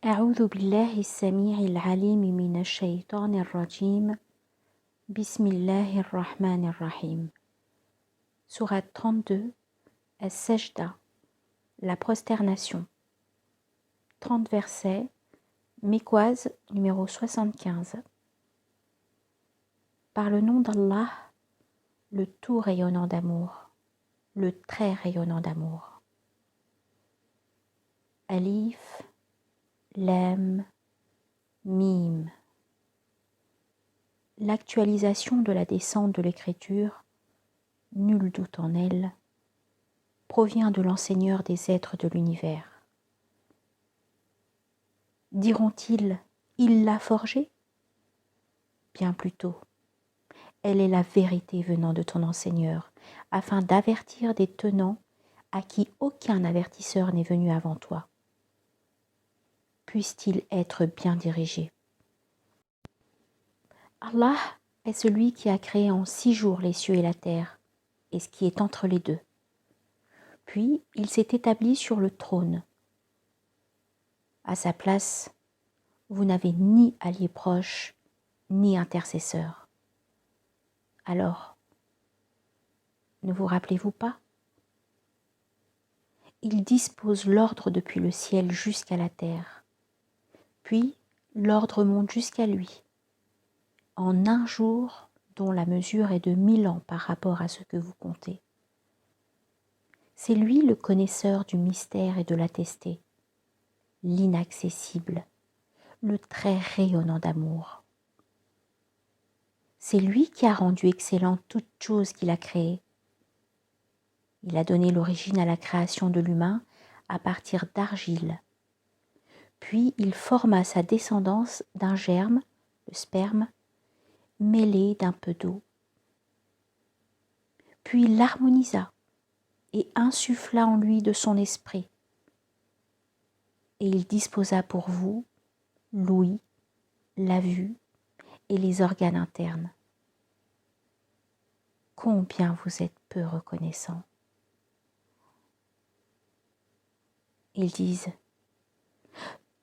أعوذ بالله السميع العليم من الشيطان الرجيم بسم الله الرحمن الرحيم. Sourate 32, As-Sajda, la prosternation. 30 versets, Mécoise numéro 75. Par le nom d'Allah, le tout rayonnant d'amour, le très rayonnant d'amour. Alif, Lam, Mim. L'actualisation de la descente de l'écriture, nul doute en elle, provient de l'enseigneur des êtres de l'univers. Diront-ils, il l'a forgée ? Bien plutôt, elle est la vérité venant de ton enseigneur, afin d'avertir des tenants à qui aucun avertisseur n'est venu avant toi. Puisse-t-il être bien dirigé. Allah est celui qui a créé en 6 jours les cieux et la terre, et ce qui est entre les deux. Puis il s'est établi sur le trône. À sa place, vous n'avez ni allié proche, ni intercesseur. Alors, ne vous rappelez-vous pas ? Il dispose l'ordre depuis le ciel jusqu'à la terre. Puis, l'ordre monte jusqu'à lui, en un jour dont la mesure est de 1000 ans par rapport à ce que vous comptez. C'est lui le connaisseur du mystère et de l'attesté, l'inaccessible, le très rayonnant d'amour. C'est lui qui a rendu excellent toute chose qu'il a créée. Il a donné l'origine à la création de l'humain à partir d'argile. Puis il forma sa descendance d'un germe, le sperme, mêlé d'un peu d'eau. Puis il l'harmonisa et insuffla en lui de son esprit. Et il disposa pour vous l'ouïe, la vue et les organes internes. Combien vous êtes peu reconnaissants. Ils disent,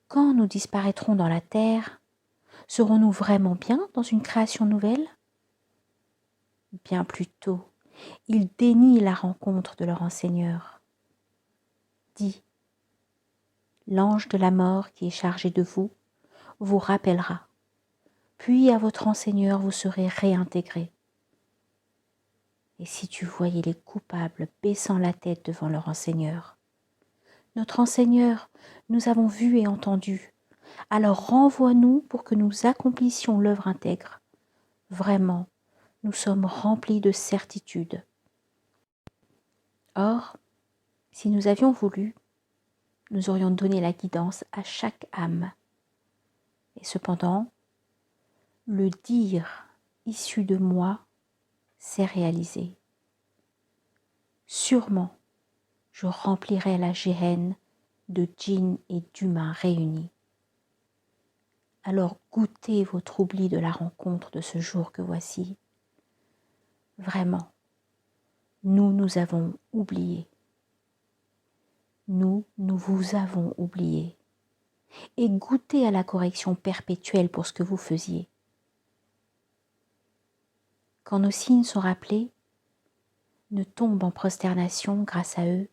quand nous disparaîtrons dans la terre, serons-nous vraiment bien dans une création nouvelle ? Bien plutôt, ils dénient la rencontre de leur enseigneur. Dis, l'ange de la mort qui est chargé de vous rappellera, puis à votre enseigneur vous serez réintégrés. Et si tu voyais les coupables baissant la tête devant leur enseigneur, notre enseigneur, nous avons vu et entendu, alors renvoie-nous pour que nous accomplissions l'œuvre intègre. Vraiment, nous sommes remplis de certitude. Or, si nous avions voulu, nous aurions donné la guidance à chaque âme. Et cependant, le dire issu de moi s'est réalisé. Sûrement, je remplirai la géhenne de djinns et d'humains réunis. Alors goûtez votre oubli de la rencontre de ce jour que voici. Vraiment, nous avons oublié. Nous vous avons oublié. Et goûtez à la correction perpétuelle pour ce que vous faisiez. Quand nos signes sont rappelés, ne tombent en prosternation grâce à eux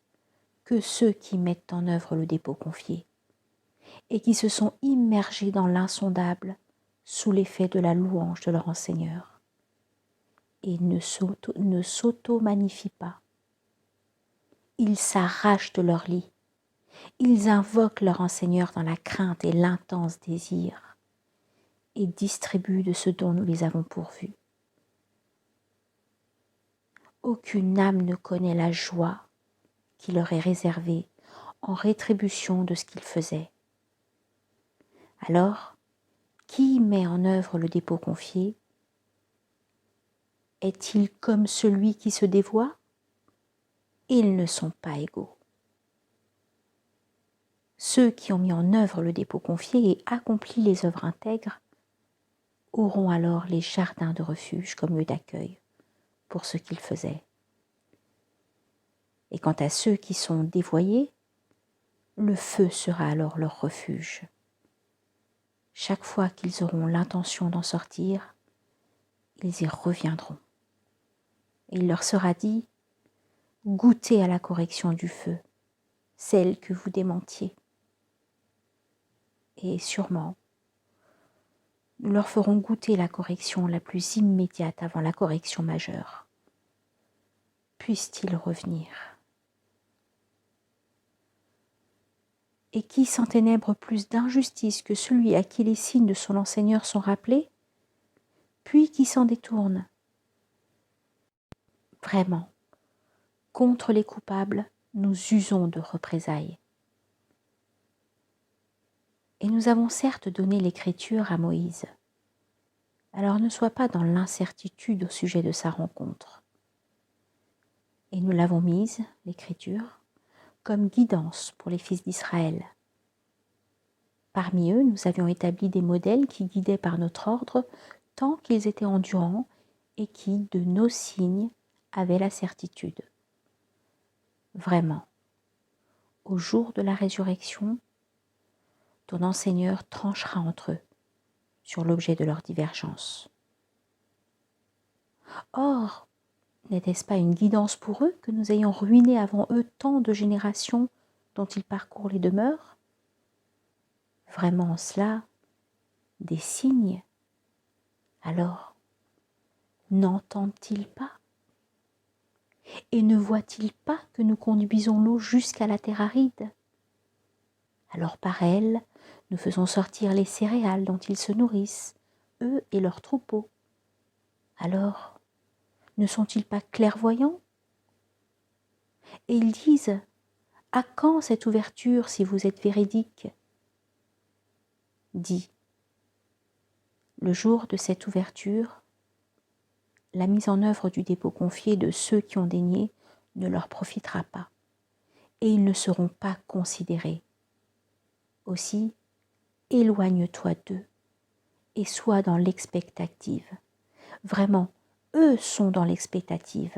que ceux qui mettent en œuvre le dépôt confié et qui se sont immergés dans l'insondable sous l'effet de la louange de leur enseigneur. Et ne s'auto-magnifient pas. Ils s'arrachent de leur lit. Ils invoquent leur enseigneur dans la crainte et l'intense désir et distribuent de ce dont nous les avons pourvus. Aucune âme ne connaît la joie qui leur est réservée en rétribution de ce qu'ils faisaient. Alors, qui met en œuvre le dépôt confié ? Est-il comme celui qui se dévoie ? Ils ne sont pas égaux. Ceux qui ont mis en œuvre le dépôt confié et accompli les œuvres intègres auront alors les jardins de refuge comme lieu d'accueil pour ce qu'ils faisaient. Et quant à ceux qui sont dévoyés, le feu sera alors leur refuge. chaque fois qu'ils auront l'intention d'en sortir, ils y reviendront. Et il leur sera dit, goûtez à la correction du feu, celle que vous démentiez. Et sûrement, nous leur ferons goûter la correction la plus immédiate avant la correction majeure. Puisse-t-il revenir. Et qui s'enténèbre plus d'injustice que celui à qui les signes de son enseigneur sont rappelés, puis qui s'en détourne? Vraiment, contre les coupables, nous usons de représailles. Et nous avons certes donné l'écriture à Moïse. Alors ne sois pas dans l'incertitude au sujet de sa rencontre. Et nous l'avons mise, l'écriture, comme guidance pour les fils d'Israël. Parmi eux, nous avions établi des modèles qui guidaient par notre ordre tant qu'ils étaient endurants et qui, de nos signes, avaient la certitude. Vraiment, au jour de la résurrection, ton enseigneur tranchera entre eux sur l'objet de leur divergence. Or, n'était-ce pas une guidance pour eux que nous ayons ruiné avant eux tant de générations dont ils parcourent les demeures? Vraiment en cela, des signes. Alors, n'entendent-ils pas? Et ne voient-ils pas que nous conduisons l'eau jusqu'à la terre aride? Alors par elle, nous faisons sortir les céréales dont ils se nourrissent, eux et leurs troupeaux. Alors, ne sont-ils pas clairvoyants? Et ils disent, à quand cette ouverture si vous êtes véridique? Dis, le jour de cette ouverture, la mise en œuvre du dépôt confié de ceux qui ont daigné ne leur profitera pas, et ils ne seront pas considérés. Aussi, éloigne-toi d'eux et sois dans l'expectative. Vraiment, eux sont dans l'expectative.